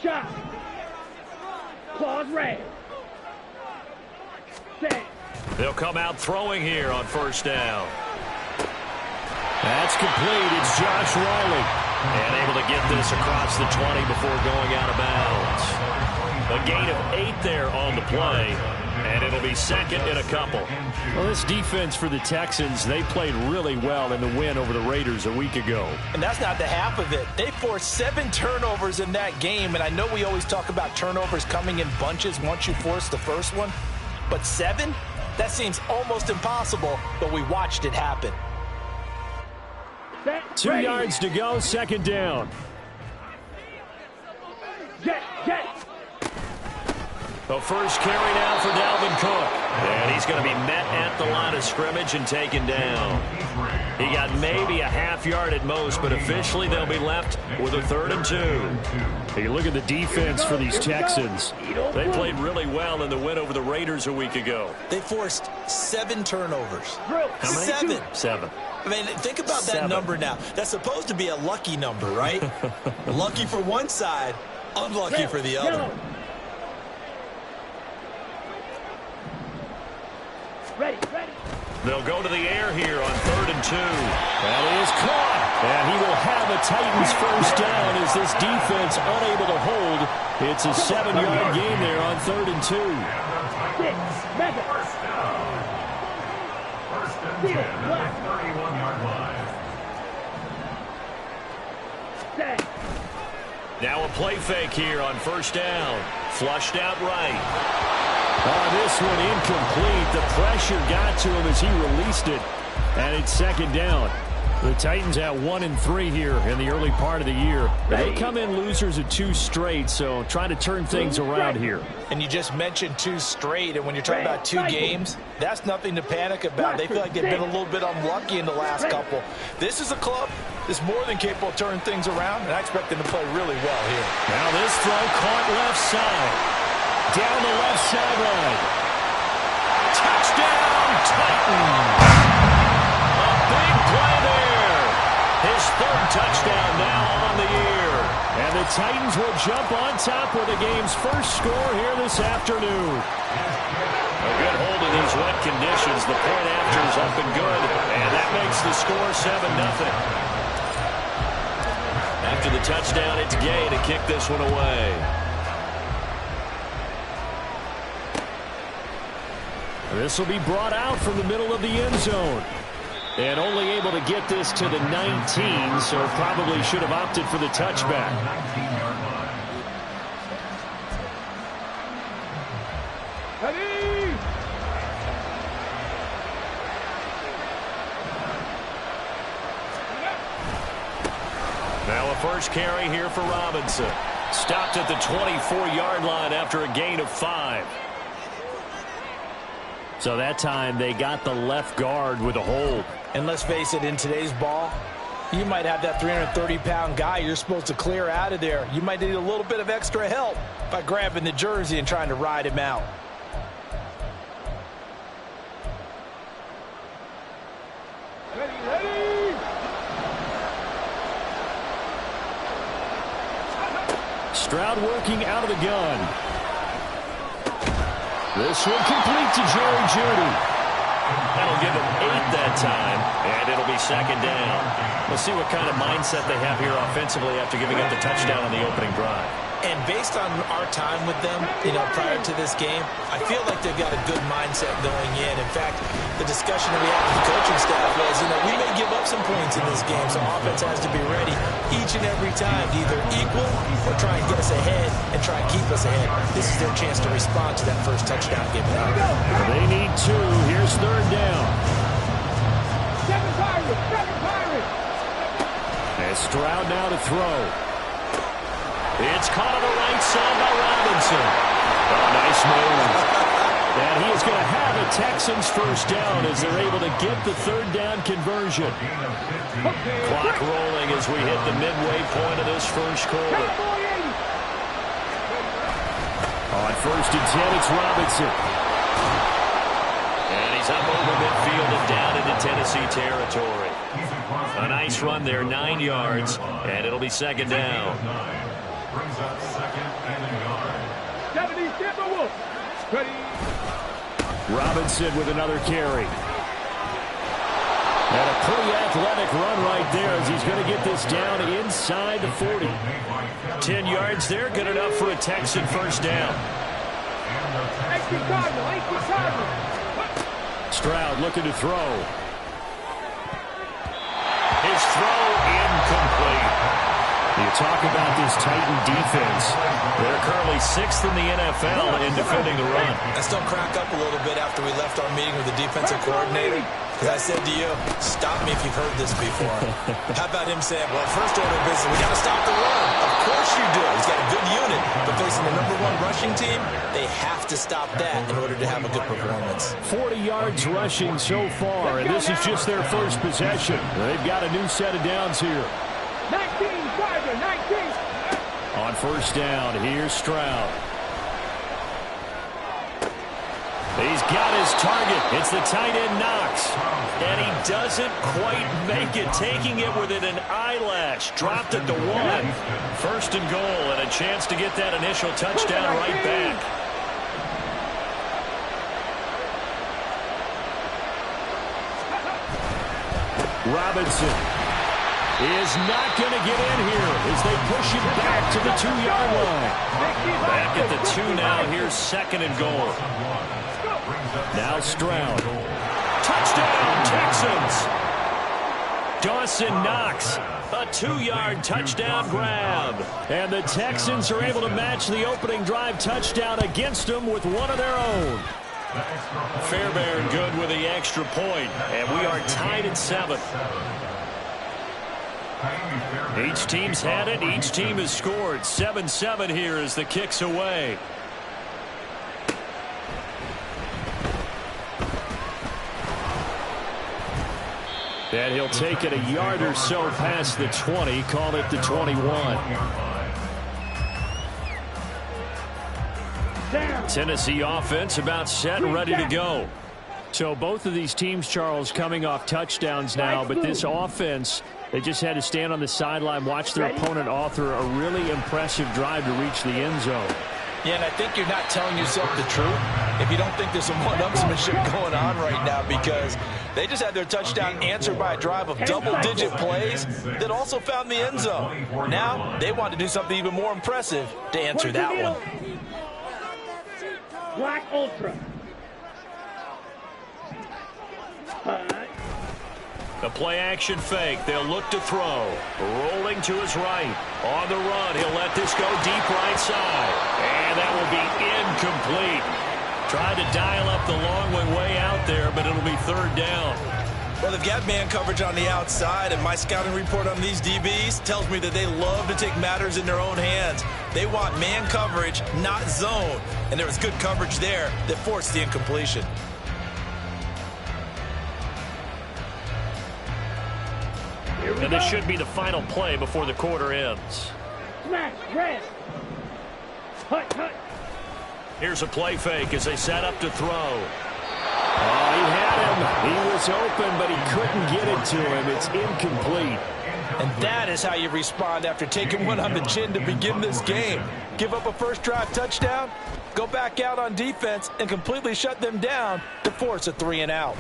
Shot. Claws red. Set. They'll come out throwing here on first down. That's complete. It's Josh Riley. And able to get this across the 20 before going out of bounds. A gain of 8 there on the play. And it'll be second in a couple. Well, this defense for the Texans, they played really well in the win over the Raiders a week ago. And that's not the half of it. They forced 7 turnovers in that game. And I know we always talk about turnovers coming in bunches once you force the first one. But 7? That seems almost impossible, but we watched it happen. 2 yards to go, second down. Jet. The first carry now for Dalvin Cook. And he's going to be met at the line of scrimmage and taken down. He got maybe a half yard at most, but officially they'll be left with a 3rd and 2. Hey, look at the defense for these Texans. They played really well in the win over the Raiders a week ago. They forced 7 turnovers. How many? 7. I mean, think about that number now. That's supposed to be a lucky number, right? Lucky for one side, unlucky for the other. Ready. They'll go to the air here on 3rd and 2. That is caught. And he will have a Titans first down as this defense unable to hold. It's a 7-yard gain there on 3rd and 2. First down, 31-yard line. Now a play fake here on first down. Flushed out right. This one incomplete. The pressure got to him as he released it. And it's second down. The Titans at 1-3 here in the early part of the year. They come in losers of 2 straight, so trying to turn things around here. And you just mentioned 2 straight, and when you're talking about 2 games, that's nothing to panic about. They feel like they've been a little bit unlucky in the last couple. This is a club that's more than capable of turning things around, and I expect them to play really well here. Now this throw caught left side. Down the left sideline. Touchdown, Titans! A big play there. His 3rd touchdown now on the year. And the Titans will jump on top with the game's first score here this afternoon. A good hold in these wet conditions. The point after is up and good. And that makes the score 7-0. After the touchdown, it's Gay to kick this one away. This will be brought out from the middle of the end zone. And only able to get this to the 19, so probably should have opted for the touchback. Now a first carry here for Robinson. Stopped at the 24-yard line after a gain of 5. So that time they got the left guard with a hold. And let's face it, in today's ball, you might have that 330-pound guy you're supposed to clear out of there. You might need a little bit of extra help by grabbing the jersey and trying to ride him out. Ready. Stroud working out of the gun. This one complete to Jerry Jeudy. That'll give him 8 that time, and it'll be second down. We'll see what kind of mindset they have here offensively after giving up the touchdown on the opening drive. And based on our time with them, prior to this game, I feel like they've got a good mindset going in. In fact, the discussion that we had with the coaching staff was, we may give up some points in this game, so offense has to be ready each and every time to either equal or try and get us ahead and try and keep us ahead. This is their chance to respond to that first touchdown given up. They need 2. Here's third down. Second Pirate. And Stroud now to throw. It's caught on the right side by Robinson. Oh, nice move. And he is going to have a Texans first down as they're able to get the 3rd down conversion. Clock rolling as we hit the midway point of this first quarter. On 1st and 10, it's Robinson. And he's up over midfield and down into Tennessee territory. A nice run there, 9 yards, and it'll be second down. Brings up second Ready. Robinson with another carry. And a pretty athletic run right there as he's going to get this down inside the 40. 10 yards there, good enough for a Texan first down. Stroud looking to throw. His throw incomplete. You talk about this Titan defense. They're currently 6th in the NFL in defending the run. I still crack up a little bit after we left our meeting with the defensive coordinator. Because I said to you, stop me if you've heard this before. How about him saying, well, first order of business, we got to stop the run. Of course you do. He's got a good unit. But facing the #1 rushing team, they have to stop that in order to have a good performance. 40 yards rushing so far, and this is just their first possession. They've got a new set of downs here. 19, 19. On first down, here's Stroud. He's got his target. It's the tight end Knox. And he doesn't quite make it, taking it within an eyelash. Dropped at the 1. First and goal, and a chance to get that initial touchdown right back. Robinson is not going to get in here as they push him back to the 2-yard line. Back at the 2 now. Here's second and goal. Now Stroud. Touchdown, Texans. Dawson Knox, a 2-yard touchdown grab. And the Texans are able to match the opening drive touchdown against them with one of their own. Fairbairn good with the extra point, and we are tied at 7. Each team's had it. Each team has scored. 7-7 here as the kick's away. And he'll take it a yard or so past the 20, call it the 21. Tennessee offense about set and ready to go. So both of these teams, Charles, coming off touchdowns now, but this offense, they just had to stand on the sideline, watch their opponent author a really impressive drive to reach the end zone. Yeah, and I think you're not telling yourself the truth if you don't think there's some one-upsmanship going on right now, because they just had their touchdown answered by a drive of double-digit plays that also found the end zone. Now they want to do something even more impressive to answer that one. Black Ultra. The play-action fake. They'll look to throw. Rolling to his right. On the run, he'll let this go deep right side. And that will be incomplete. Tried to dial up the long way out there, but it'll be third down. Well, they've got man coverage on the outside, and my scouting report on these DBs tells me that they love to take matters in their own hands. They want man coverage, not zone. And there was good coverage there that forced the incompletion. And this should be the final play before the quarter ends. Smash, red. Hut, hut. Here's a play fake as they set up to throw. Oh, he had him. He was open, but he couldn't get it to him. It's incomplete. And that is how you respond after taking one on the chin to begin this game. Give up a first drive touchdown, go back out on defense, and completely shut them down to force a 3-and-out.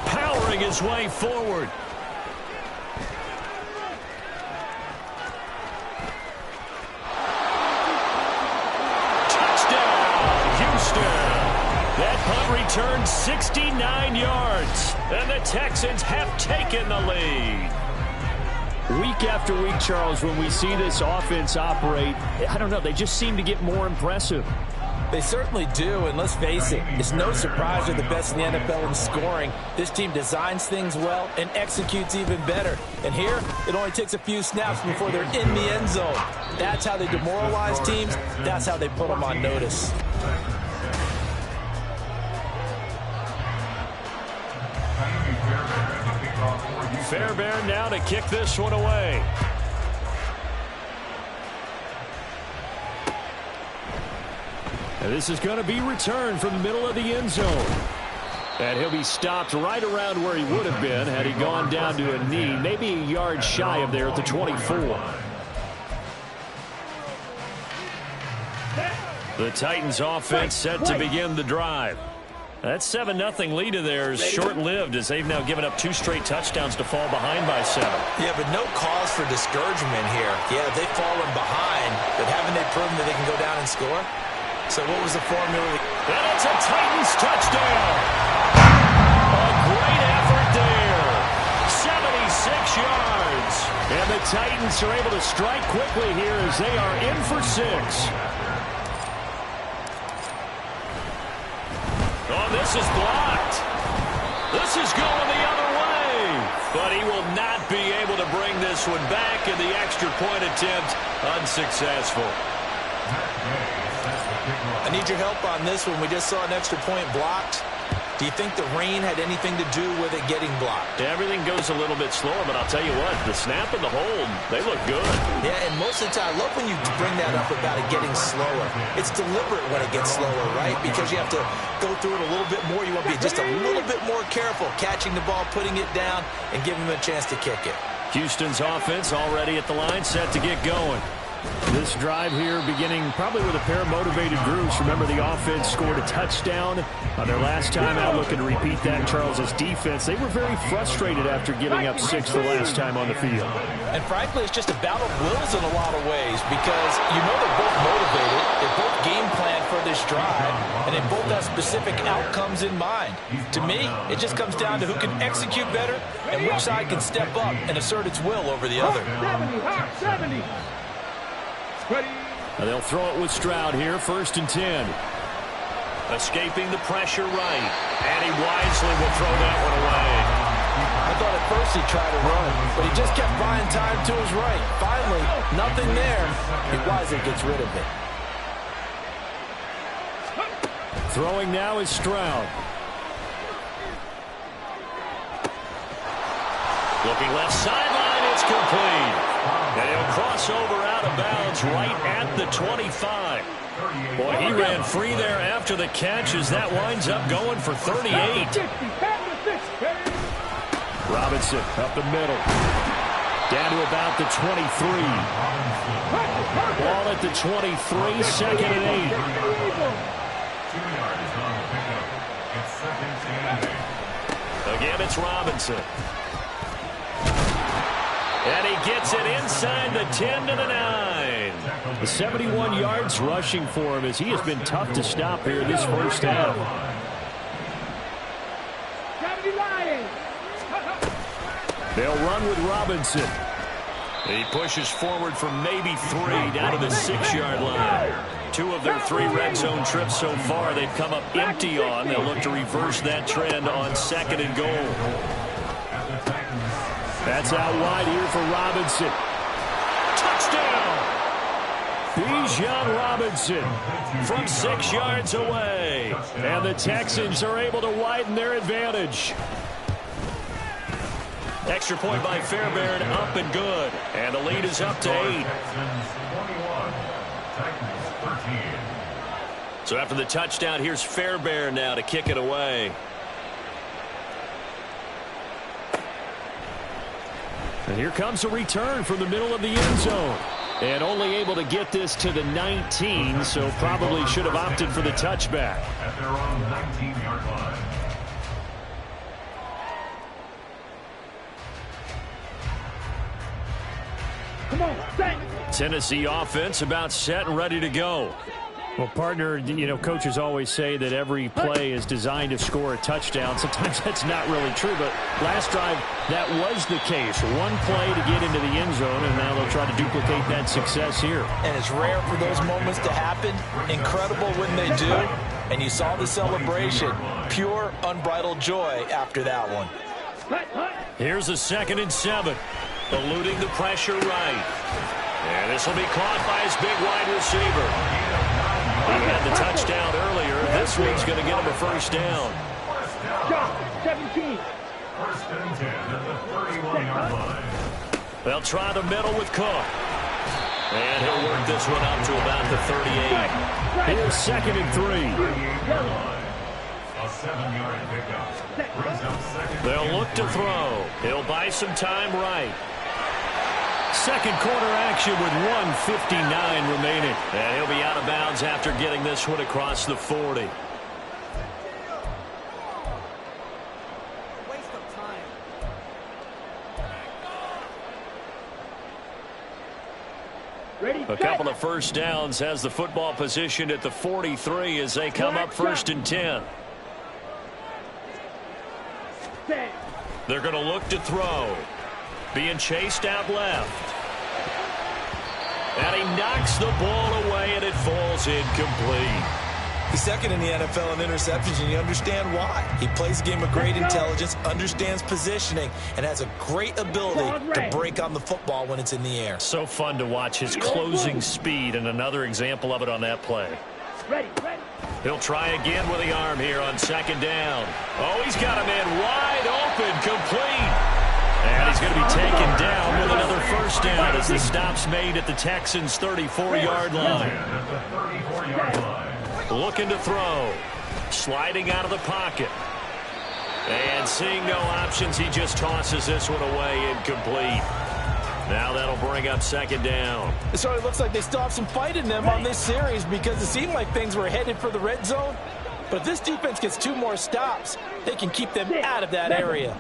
Powering his way forward. That punt returned 69 yards, and the Texans have taken the lead. Week after week, Charles, when we see this offense operate, I don't know, they just seem to get more impressive. They certainly do, and let's face it, it's no surprise they're the best in the NFL in scoring. This team designs things well and executes even better. And here, it only takes a few snaps before they're in the end zone. That's how they demoralize teams. That's how they put them on notice. Fairbairn now to kick this one away. And this is going to be returned from the middle of the end zone. And he'll be stopped right around where he would have been had he gone down to a knee, maybe a yard shy of there at the 24. The Titans offense set to begin the drive. That 7-0 lead of theirs short-lived as they've now given up 2 straight touchdowns to fall behind by 7. Yeah, but no cause for discouragement here. Yeah, they've fallen behind, but haven't they proven that they can go down and score? So what was the formula? And it's a Titans touchdown. A great effort there. 76 yards. And the Titans are able to strike quickly here as they are in for 6. Oh, this is blocked. This is going the other way. But he will not be able to bring this one back, and the extra point attempt unsuccessful. I need your help on this one. We just saw an extra point blocked. Do you think the rain had anything to do with it getting blocked? Everything goes a little bit slower, but I'll tell you what, the snap and the hold, they look good. Yeah, and most of the time, I love when you bring that up about it getting slower. It's deliberate when it gets slower, right? Because you have to go through it a little bit more. You want to be just a little bit more careful catching the ball, putting it down, and giving them a chance to kick it. Houston's offense already at the line, set to get going. This drive here beginning probably with a pair of motivated groups. Remember, the offense scored a touchdown on their last time out, looking to repeat that. Charles's defense, they were very frustrated after giving up 6 the last time on the field. And frankly, it's just a battle of wills in a lot of ways because you know they're both motivated, they both game plan for this drive, and they both have specific outcomes in mind. To me, it just comes down to who can execute better and which side can step up and assert its will over the other. 70. They'll throw it with Stroud here, 1st and 10. Escaping the pressure right, and he wisely will throw that one away. I thought at first he tried to run, but he just kept buying time to his right. Finally, nothing there. He wisely gets rid of it. Throwing now is Stroud. Looking left sideline, it's complete. And he'll cross over out of bounds right at the 25. Boy, he ran free there after the catch as that winds up going for 38. Robinson up the middle. Down to about the 23. Ball at the 23, 2nd and 8. Again, it's Robinson. And he gets it inside the 10 to the 9. The 71 yards rushing for him as he has been tough to stop here this first half. They'll run with Robinson. He pushes forward for maybe 3 down to the 6-yard line. 2 of their 3 red zone trips so far they've come up empty on. They'll look to reverse that trend on 2nd and goal. That's out wide here for Robinson. Touchdown! Bijan Robinson from 6 yards away. And the Texans are able to widen their advantage. Extra point by Fairbairn, up and good. And the lead is up to 8. So after the touchdown, here's Fairbairn now to kick it away. And here comes a return from the middle of the end zone. And only able to get this to the 19, so probably should have opted for the touchback. At their own 19-yard line. Come on, set. Tennessee offense about set and ready to go. Well, partner, you know, coaches always say that every play is designed to score a touchdown. Sometimes that's not really true, but last drive, that was the case. One play to get into the end zone, and now they'll try to duplicate that success here. And it's rare for those moments to happen. Incredible when they do. And you saw the celebration. Pure, unbridled joy after that one. Here's a 2nd and 7. Eluding the pressure right. And this will be caught by his big wide receiver. He had the touchdown earlier. This one's going to get him a first down. 17. First and 10 at the 31-yard line. They'll try the middle with Cook. And he'll work this one up to about the 38. Here's 2nd and 3. A 7-yard pickup. Brings up 2nd. They'll look to throw. He'll buy some time right. Second quarter action with 1:59 remaining. And he'll be out of bounds downs after getting this one across the 40. A couple of first downs has the football positioned at the 43 as they come up 1st and 10. They're going to look to throw. Being chased out left. And he knocks the ball away, and it falls incomplete. He's second in the NFL in interceptions, and you understand why. He plays a game of great intelligence, understands positioning, and has a great ability to break on the football when it's in the air. So fun to watch his closing speed, and another example of it on that play. He'll try again with the arm here on 2nd down. Oh, he's got a man wide open, complete. And he's going to be taken down with another first down as the stop's made at the Texans' 34-yard line. Looking to throw. Sliding out of the pocket. And seeing no options, he just tosses this one away incomplete. Now that'll bring up 2nd down. It certainly looks like they still have some fight in them on this series because it seemed like things were headed for the red zone. But if this defense gets 2 more stops, they can keep them out of that area.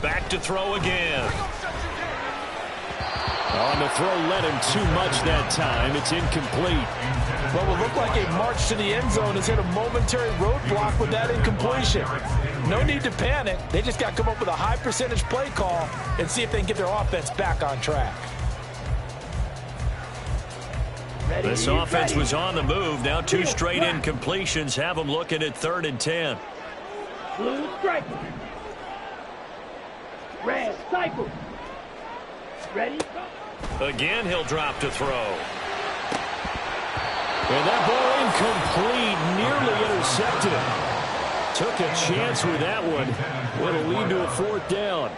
Back to throw again. On the throw, let him too much that time. It's incomplete. What will look like a march to the end zone has hit a momentary roadblock with that incompletion. No need to panic. They just got to come up with a high percentage play call and see if they can get their offense back on track. This offense was on the move. Now 2 straight incompletions have them looking at 3rd and 10. Blue strike. Red cycle. Ready? Again, he'll drop to throw. And that ball incomplete, nearly intercepted. Took a chance with that one. It'll lead to a 4th down.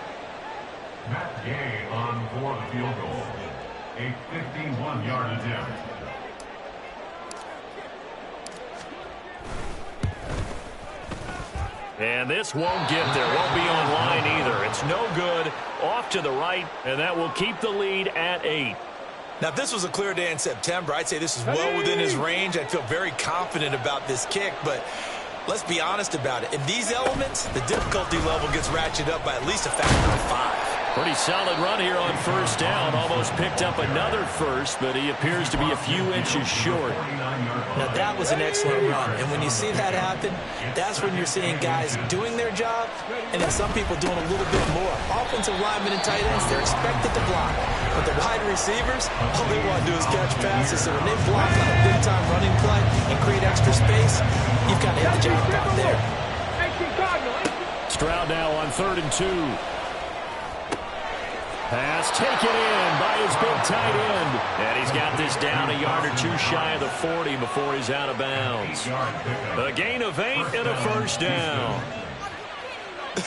Matt Gay on for the field goal. A 51-yard attempt. And this won't get there. Won't be on line either. It's no good. Off to the right, and that will keep the lead at 8. Now, if this was a clear day in September, I'd say this is well within his range. I'd feel very confident about this kick, but let's be honest about it. In these elements, the difficulty level gets ratcheted up by at least a factor of 5. Pretty solid run here on 1st down. Almost picked up another first, but he appears to be a few inches short. Now, that was an excellent run. And when you see that happen, that's when you're seeing guys doing their job and then some people doing a little bit more. Offensive linemen and tight ends, they're expected to block. But the wide receivers, all they want to do is catch passes. So when they block on a big-time running play and create extra space, you've got to hit the jackpot there. Stroud now on 3rd and 2. Pass taken in by his big tight end. And he's got this down a yard or 2 shy of the 40 before he's out of bounds. A gain of 8 and a first down.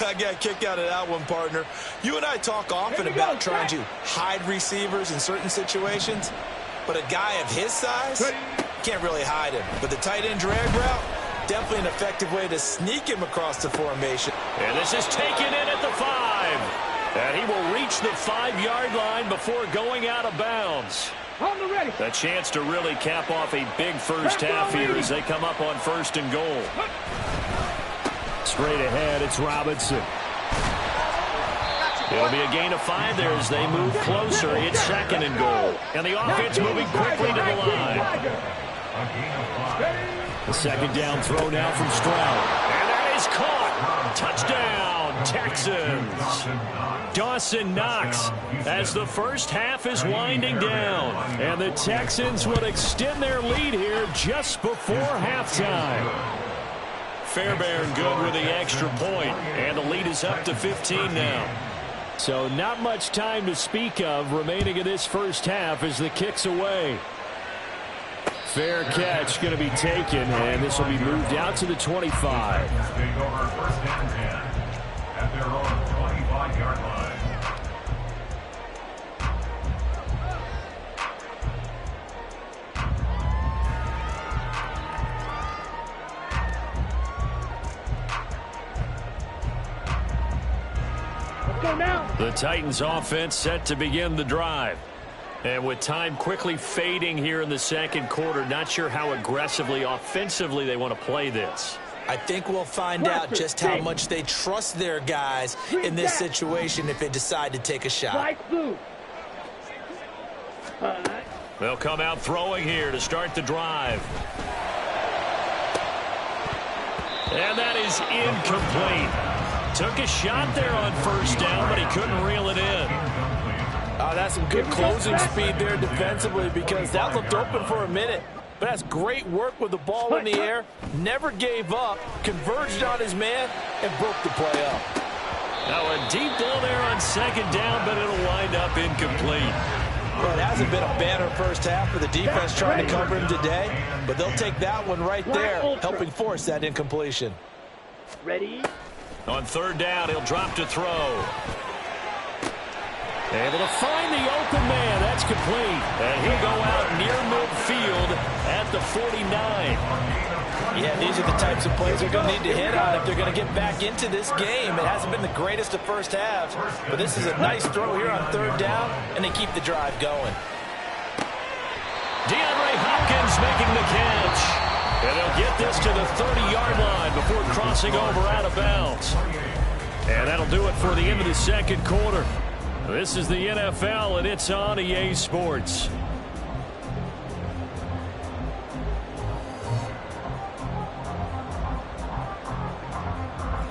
I got a kick out of that one, partner. You and I talk often about trying to hide receivers in certain situations, but a guy of his size can't really hide him. But the tight end drag route, definitely an effective way to sneak him across the formation. And this is taken in at the 5. And he will reach the 5-yard line before going out of bounds. A chance to really cap off a big first half here as they come up on 1st and goal. Straight ahead, it's Robinson. It'll be a gain of 5 there as they move closer. It's 2nd and goal. And the offense moving quickly to the line. The 2nd down throw now from Stroud. And that is caught. Touchdown, Texans. Dawson Knox as the first half is winding down. And the Texans will extend their lead here just before halftime. Fairbairn good with the extra point, and the lead is up to 15 now. So not much time to speak of remaining in this first half as the kick's away. Fair catch going to be taken, and this will be moved out to the 25. Take over 1st and 10 at their own 25-yard line. The Titans offense set to begin the drive. And with time quickly fading here in the second quarter, not sure how aggressively, offensively they want to play this. I think we'll find out just how much they trust their guys in this situation if they decide to take a shot. They'll come out throwing here to start the drive. And that is incomplete. Took a shot there on first down, but he couldn't reel it in. That's some good closing speed there defensively, because that looked open for a minute. But that's great work with the ball in the air. Never gave up, converged on his man, and broke the play up. Now a deep ball there on second down, but it'll wind up incomplete. Well, it hasn't been a banner first half for the defense trying to cover him today, but they'll take that one right there, helping force that incompletion. Ready? On third down, he'll drop to throw. Able to find the open man. That's complete. And he'll go out near midfield at the 49. Yeah, these are the types of plays they're going to need to hit on if they're going to get back into this game. It hasn't been the greatest of first halves, but this is a nice throw here on third down, and they keep the drive going. DeAndre Hopkins making the catch. And they'll get this to the 30-yard line before crossing over out of bounds. And that'll do it for the end of the second quarter. This is the NFL, and it's on EA Sports.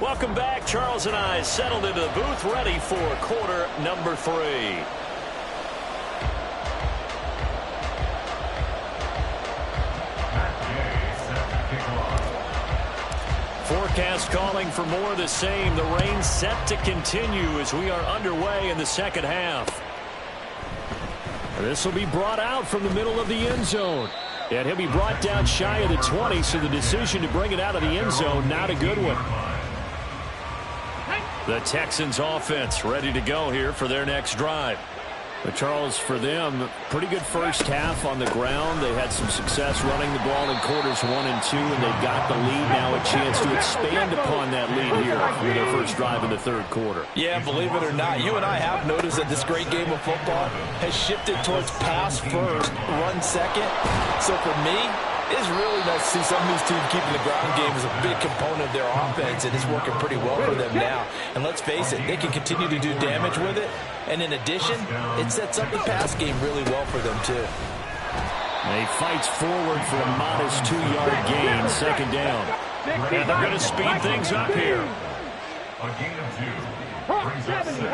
Welcome back. Charles and I settled into the booth, ready for quarter number 3. Forecast calling for more of the same. The rain set to continue as we are underway in the second half. This will be brought out from the middle of the end zone. And he'll be brought down shy of the 20, so the decision to bring it out of the end zone, not a good one. The Texans offense ready to go here for their next drive. But Charles, for them, pretty good first half on the ground. They had some success running the ball in quarters 1 and 2, and they've got the lead now, a chance to expand upon that lead here with their first drive in the third quarter. Yeah, believe it or not, you and I have noticed that this great game of football has shifted towards pass first, run second. So for me, it's really nice to see some of these teams keeping the ground game as a big component of their offense, and it's working pretty well for them now. And let's face it, they can continue to do damage with it. And in addition, it sets up the pass game really well for them, too. They fights forward for a modest 2-yard gain, second down. And they're going to speed things up here. A gain of 2. Brings up 70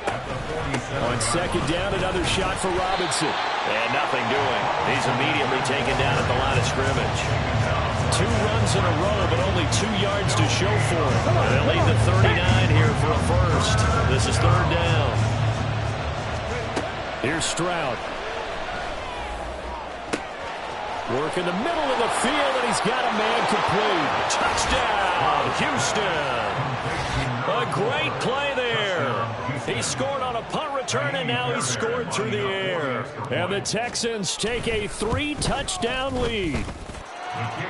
at the 47. On second down, another shot for Robinson. And nothing doing. He's immediately taken down at the line of scrimmage. 2 runs in a row, but only 2 yards to show for it. And they'll lead the 39 here for a first. This is third down. Here's Stroud. Work in the middle of the field, and he's got a man complete. Touchdown, Houston. A great play there. He scored on a punt return, and now he's scored through the air. And the Texans take a 3-touchdown lead.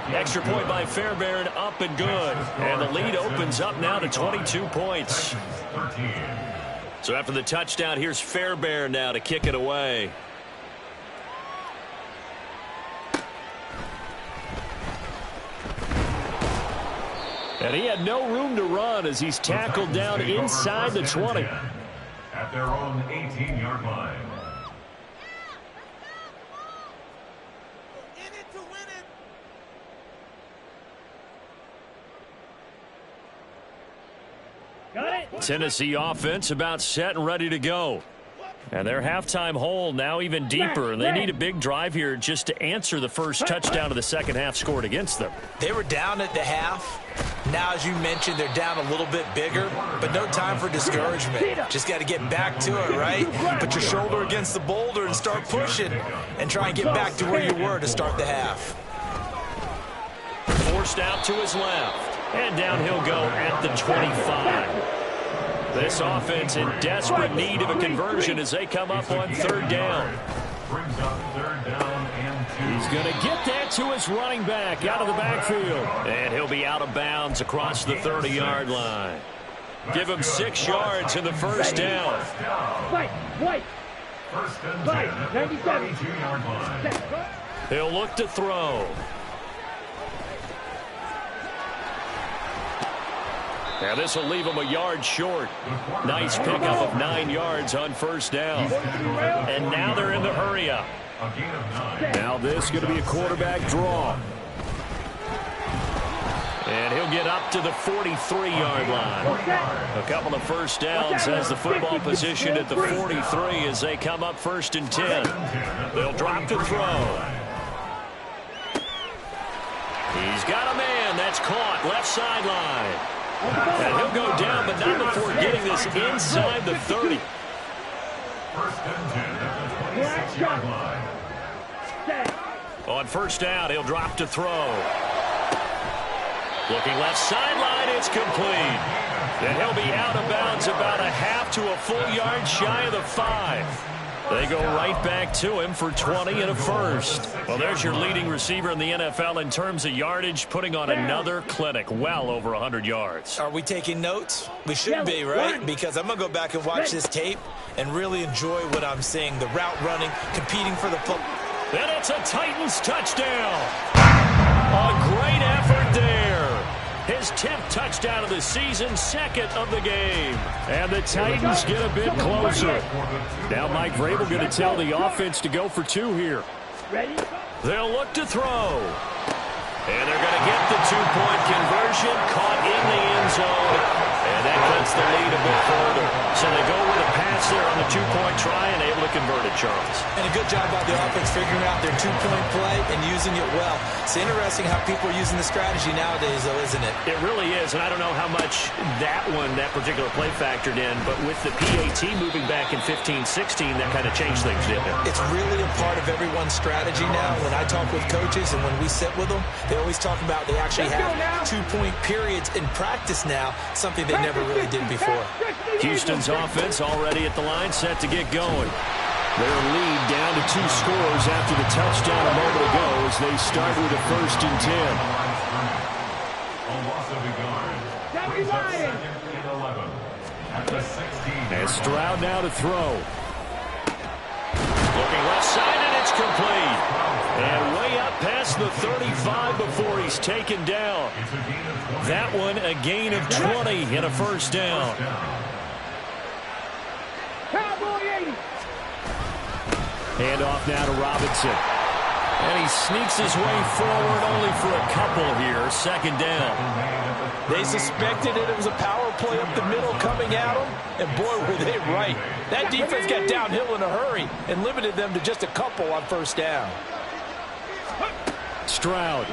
Extra point by Fairbairn, up and good. And the lead opens up now to 22 points. So after the touchdown, here's Fairbairn now to kick it away. And he had no room to run as he's tackled down inside the 20. At their own 18-yard line. Tennessee offense about set and ready to go. And their halftime hole now even deeper. And they need a big drive here just to answer the first touchdown of the second half scored against them. They were down at the half. Now, as you mentioned, they're down a little bit bigger, but no time for discouragement. Just got to get back to it, right? Put your shoulder against the boulder and start pushing and try and get back to where you were to start the half. Forced out to his left. And down he'll go at the 25. This offense in desperate need of a conversion as they come up on third down. Brings up third down and 2. He's going to get that to his running back out of the backfield. And he'll be out of bounds across the 30-yard line. Give him 6 yards in the first down. First and 10 Fight, at the 97. 32-yard line. He'll look to throw. Now this will leave him a yard short. Nice pickup of 9 yards on first down. And now they're in the hurry up. A gain of 9. Now this is going to be a quarterback draw. And he'll get up to the 43-yard line. A couple of first downs has the football position at the 43 as they come up first and 10. They'll drop to throw. He's got a man. That's caught. Left sideline. And he'll go down, but not before getting this inside the 30. First and 10 at the 26-yard line. On first down, he'll drop to throw. Looking left sideline, it's complete. And he'll be out of bounds about a half to a full yard shy of the 5. They go right back to him for 20 and a first. Well, there's your leading receiver in the NFL in terms of yardage, putting on another clinic, well over 100 yards. Are we taking notes? We should be, right? Because I'm going to go back and watch this tape and really enjoy what I'm seeing. The route running, competing for the football. And it's a Titans touchdown. A great effort there. His 10th touchdown of the season, second of the game. And the Titans get a bit closer. Now Mike Vrabel going to tell the offense to go for 2 here. Ready? They'll look to throw. And they're going to get the 2-point conversion, caught in the end zone. And that cuts the lead a bit further. So they go with a pass there on the 2-point try and able to convert it, Charles. And a good job by the offense figuring out their 2-point play and using it well. It's interesting how people are using the strategy nowadays, though, isn't it? It really is, and I don't know how much that particular play factored in, but with the PAT moving back in 15-16, that kind of changed things, didn't it? It's really a part of everyone's strategy now. When I talk with coaches and when we sit with them, they always talk about they actually have 2-point periods in practice now, something they never really did before. Houston's offense already at the line, set to get going. Their lead down to 2 scores after the touchdown a moment ago as they start with a first and 10. A loss of a yard. Brings up second and 11 at the 16. And Stroud now to throw. Looking left side, and it's complete. And way up past the 35 before he's taken down. It's a gain of 20. That one a gain of 20 and a first down. Cowboy 80. Hand off now to Robinson. And he sneaks his way forward only for a couple here. Second down. They suspected it was a power play up the middle coming at them, and boy, were they right. That defense got downhill in a hurry and limited them to just a couple on first down. Stroud.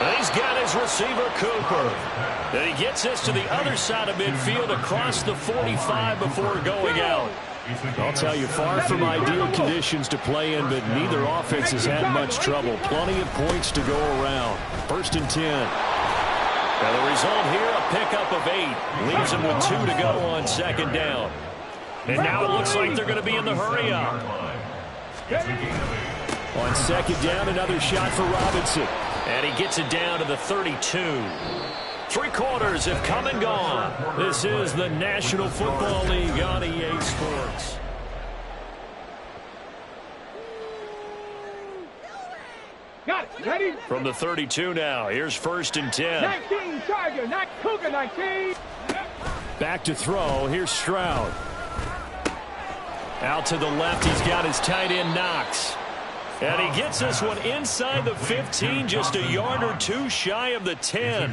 And he's got his receiver, Cooper. And he gets this to the other side of midfield across the 45 before going out. I'll tell you, far from ideal conditions to play in, but neither offense has had much trouble. Plenty of points to go around. First and 10. Now the result here, a pickup of 8. Leaves them with 2 to go on second down. And now it looks like they're going to be in the hurry up. On second down, another shot for Robinson. And he gets it down to the 32. 3 quarters have come and gone. This is the National Football League on EA Sports. Got it. Ready? From the 32 now, here's first and 10. 19 Charger, not Cougar 19. Back to throw. Here's Stroud. Out to the left, he's got his tight end Knox. And he gets this one inside the 15, just a yard or 2 shy of the 10.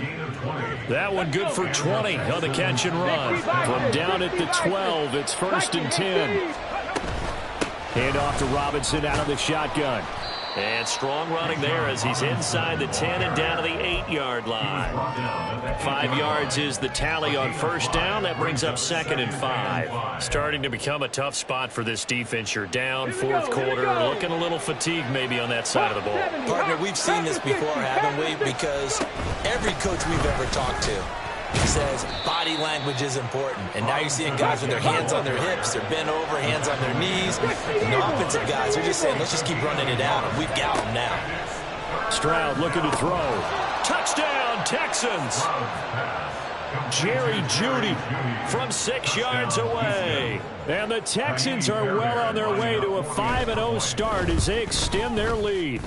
That one good for 20 on the catch and run. From down at the 12, it's first and 10. Hand off to Robinson out of the shotgun. And strong running there as he's inside the 10 and down to the 8-yard line. 5 yards is the tally on first down. That brings up second and 5. Starting to become a tough spot for this defense. You're down, fourth quarter, looking a little fatigued maybe on that side of the ball. Partner, we've seen this before, haven't we? Because every coach we've ever talked to says body language is important. And now you're seeing guys with their hands on their hips, they're bent over, hands on their knees. And the offensive guys are just saying, let's just keep running it out. And we've got them now. Stroud looking to throw. Touchdown, Texans. Jerry Jeudy from 6 yards away. And the Texans are well on their way to a 5-0 start as they extend their lead.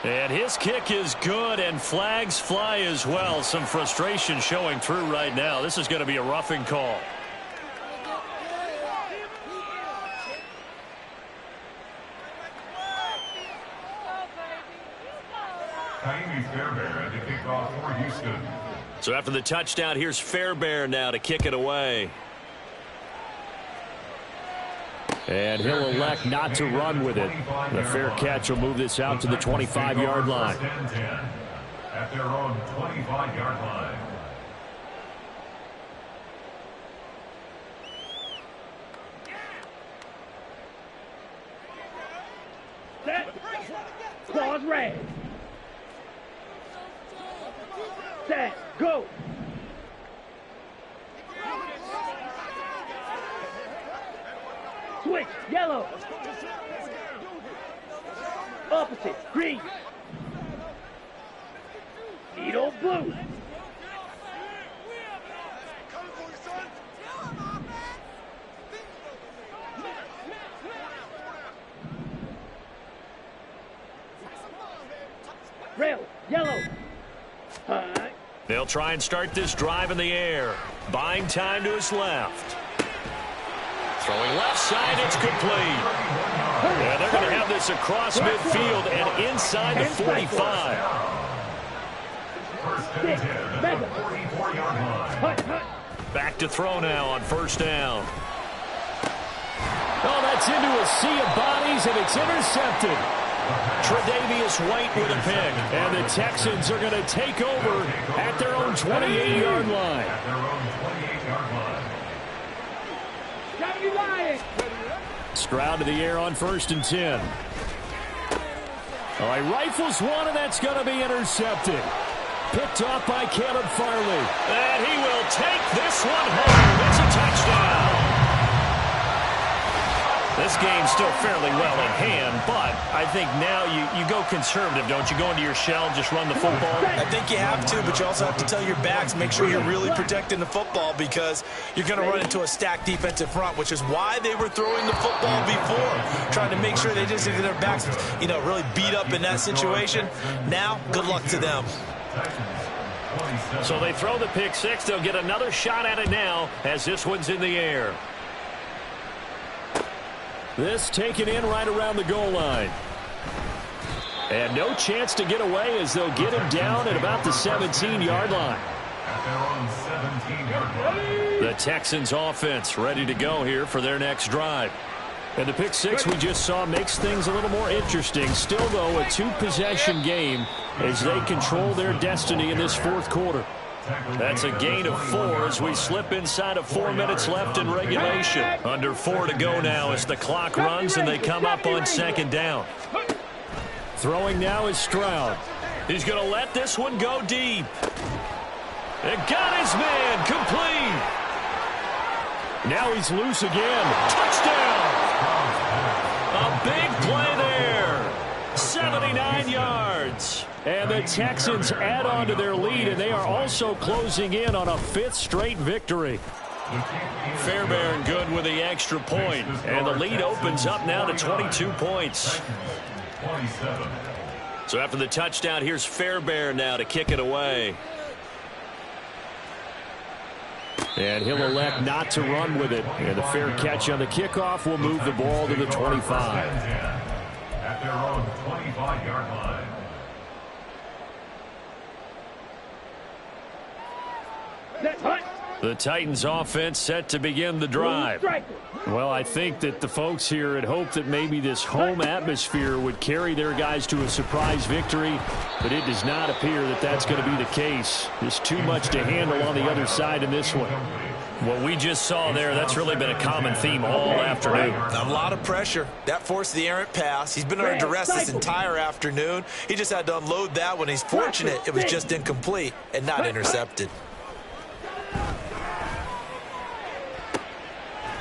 And his kick is good, and flags fly as well. Some frustration showing through right now. This is going to be a roughing call. Fairbairn at the kickoff for Houston. So after the touchdown, here's Fairbairn now to kick it away. And he'll elect not to run with it. The fair catch will move this out to the 25-yard line. At their own 25-yard line. Set. Claws red. Set. Go. Switch. Yellow. Opposite. Green. Needle blue. Rail. Yellow. High. They'll try and start this drive in the air. Buying time to his left. Throwing left side, it's complete. And they're going to have this across midfield and inside the 45. Back to throw now on first down. Oh, that's into a sea of bodies, and it's intercepted. Tre'Davious White with a pick. And the Texans are going to take over at their own 28-yard line. Stroud to the air on 1st and 10. All right, rifles one, and that's going to be intercepted. Picked off by Caleb Farley. And he will take this one home. It's a touchdown. This game's still fairly well in hand, but I think now you go conservative, don't you? Go into your shell, just run the football. I think you have to, but you also have to tell your backs, make sure you're really protecting the football because you're going to run into a stacked defensive front, which is why they were throwing the football before, trying to make sure they just get their backs, really beat up in that situation. Now, good luck to them. So they throw the pick six. They'll get another shot at it now as this one's in the air. This taken in right around the goal line. And no chance to get away as they'll get him down at about the 17-yard line. The Texans offense ready to go here for their next drive. And the pick six we just saw makes things a little more interesting. Still, though, a two-possession game as they control their destiny in this fourth quarter. That's a gain of 4 as we slip inside of 4 minutes left in regulation. Under 4 to go now as the clock runs and they come up on 2nd down. Throwing now is Stroud. He's going to let this one go deep. And got his man complete. Now he's loose again. Touchdown. A big play there. 79 yards. And the Texans add on to their lead, and they are also closing in on a 5th straight victory. Fairbairn good with the extra point, and the lead opens up now to 22 points. So after the touchdown, here's Fairbairn now to kick it away. And he'll elect not to run with it. And the fair catch on the kickoff will move the ball to the 25. At their own 25-yard line. The Titans offense set to begin the drive. Well, I think that the folks here had hoped that maybe this home atmosphere would carry their guys to a surprise victory, but it does not appear that that's going to be the case. There's too much to handle on the other side in this one. What we just saw there, that's really been a common theme all afternoon. A lot of pressure. That forced the errant pass. He's been under duress this entire afternoon. He just had to unload that one. He's fortunate it was just incomplete and not intercepted.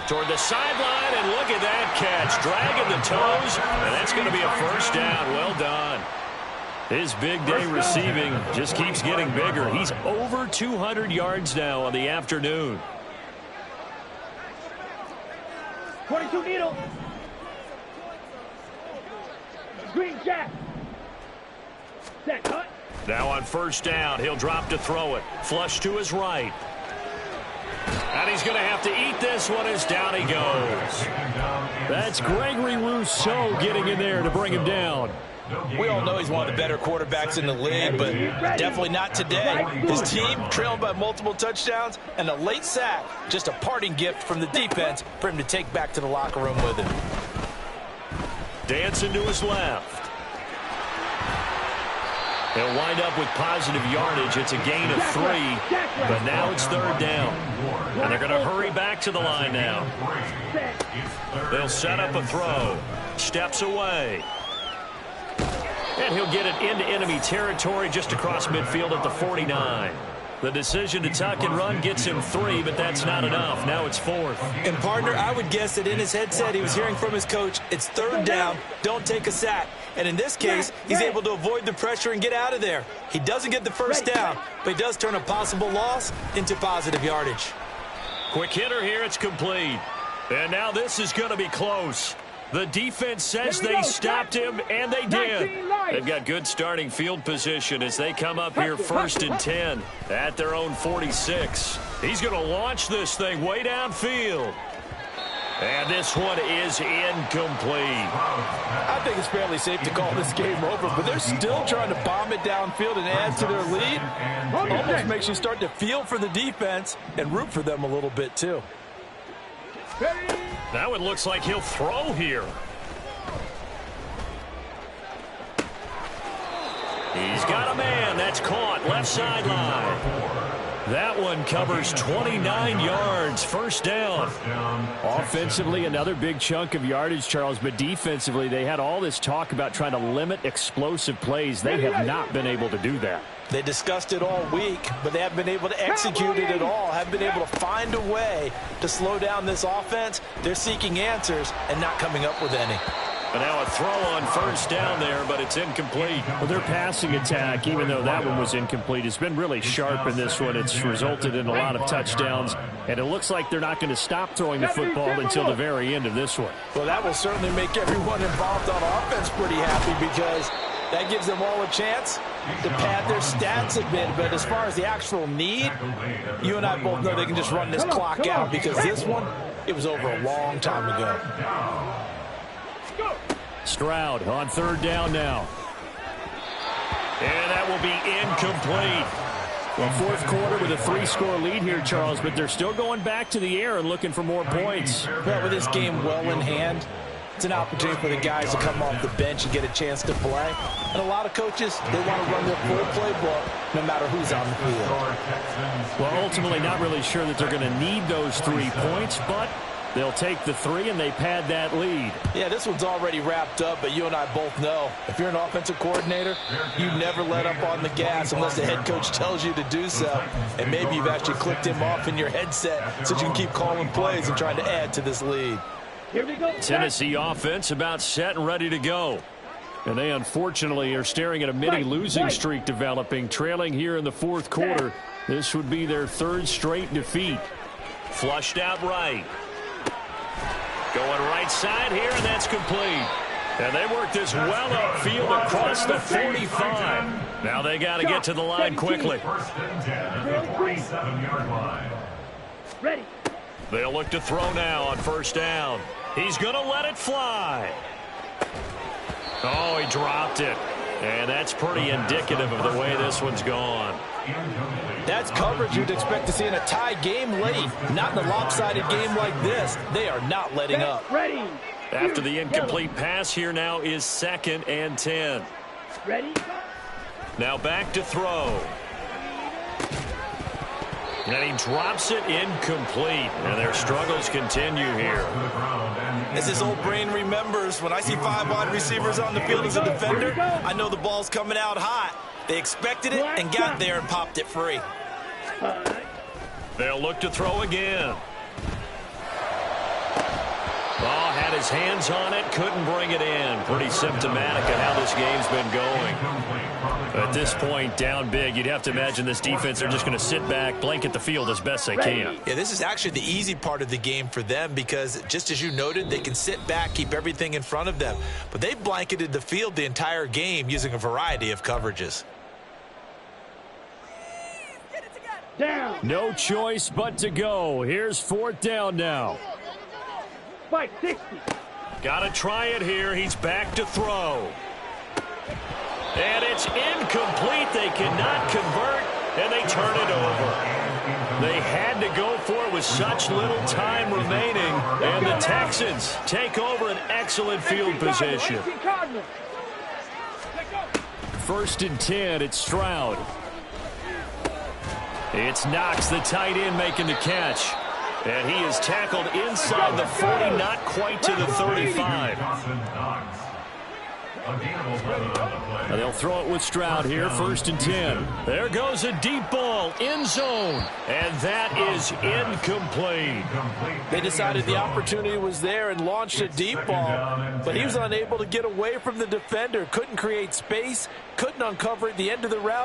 Toward the sideline, and look at that catch. Dragging the toes, and that's going to be a first down. Well done. His big day receiving just keeps getting bigger. He's over 200 yards now on the afternoon. 22 needle. Green jack. Set cut. Now on first down, he'll drop to throw it. Flush to his right. And he's going to have to eat this one as down he goes. That's Gregory Rousseau getting in there to bring him down. We all know he's one of the better quarterbacks in the league, but definitely not today. His team trailing by multiple touchdowns, and a late sack, just a parting gift from the defense for him to take back to the locker room with him. Dancing to his left. He'll wind up with positive yardage. It's a gain of 3, but now it's third down. And they're going to hurry back to the line now. They'll set up a throw. Steps away. And he'll get it into enemy territory just across midfield at the 49. The decision to tuck and run gets him 3, but that's not enough. Now it's 4th. And, partner, I would guess that in his headset he was hearing from his coach, it's third down, don't take a sack. And in this case, he's able to avoid the pressure and get out of there. He doesn't get the first down, but he does turn a possible loss into positive yardage. Quick hitter here, it's complete. And now this is going to be close. The defense says they stopped him, and they did. They've got good starting field position as they come up here 1st and 10 at their own 46. He's going to launch this thing way downfield. And this one is incomplete. I think it's fairly safe to call this game over, but they're still trying to bomb it downfield and add to their lead. Almost makes you start to feel for the defense and root for them a little bit, too. Now it looks like he'll throw here. He's got a man. That's caught. Left sideline. That one covers 29 yards. First down. Offensively, another big chunk of yardage, Charles, but defensively, they had all this talk about trying to limit explosive plays. They have not been able to do that. They discussed it all week, but they haven't been able to execute it at all, haven't been able to find a way to slow down this offense. They're seeking answers and not coming up with any. But now a throw on first down there, but it's incomplete. Well, their passing attack, even though that one was incomplete, has been really sharp in this one. It's resulted in a lot of touchdowns, and it looks like they're not going to stop throwing the football until the very end of this one. Well, that will certainly make everyone involved on offense pretty happy because that gives them all a chance to pad their stats a bit. But as far as the actual need, you and I both know they can just run this clock out because this one, it was over a long time ago. Stroud on third down now. And that will be incomplete. Well, fourth quarter with a 3-score lead here, Charles, but they're still going back to the air and looking for more points. Well, with this game well in hand, it's an opportunity for the guys to come off the bench and get a chance to play. And a lot of coaches, they want to run their full playbook no matter who's on the field. Well, ultimately not really sure that they're going to need those 3 points, but they'll take the 3 and they pad that lead. Yeah, this one's already wrapped up, but you and I both know if you're an offensive coordinator, you never let up on the gas unless the head coach tells you to do so. And maybe you've actually clicked him off in your headset so you can keep calling plays and trying to add to this lead. Here we go. Tennessee offense about set and ready to go. And they unfortunately are staring at a mini losing streak developing, trailing here in the fourth quarter. This would be their 3rd straight defeat. Flushed out right. Going right side here, and that's complete. And they work this well upfield across the 45. Now they got to get to the line quickly. 1st and 10 at the 47-yard line. Ready. They'll look to throw now on first down. He's going to let it fly. Oh, he dropped it. And that's pretty indicative of the way this one's gone. That's coverage you'd expect to see in a tie game late. Not in a lopsided game like this. They are not letting up. Ready. After the incomplete pass, here now is 2nd and 10. Ready. Now back to throw. And he drops it incomplete. And their struggles continue here. As his old brain remembers, when I see 5 wide receivers on the field as a defender, I know the ball's coming out hot. They expected it and got there and popped it free. They'll look to throw again. Oh, had his hands on it, couldn't bring it in. Pretty symptomatic of how this game's been going. At this point, down big, you'd have to imagine this defense, they're just going to sit back, blanket the field as best they can. Yeah, this is actually the easy part of the game for them because, just as you noted, they can sit back, keep everything in front of them. But they blanketed the field the entire game using a variety of coverages. Down. No choice but to go. Here's 4th down now. Fight 60. Got to try it here. He's back to throw. And it's incomplete. They cannot convert, and they turn it over. They had to go for it with such little time remaining, and the Texans take over an excellent field position. 1st and 10, it's Stroud. It's Knox, the tight end, making the catch. And he is tackled inside the 40, not quite to the 35. And they'll throw it with Stroud here, 1st and 10. There goes a deep ball, end zone. And that is incomplete. They decided the opportunity was there and launched a deep ball, but he was unable to get away from the defender, couldn't create space, couldn't uncover at the end of the route.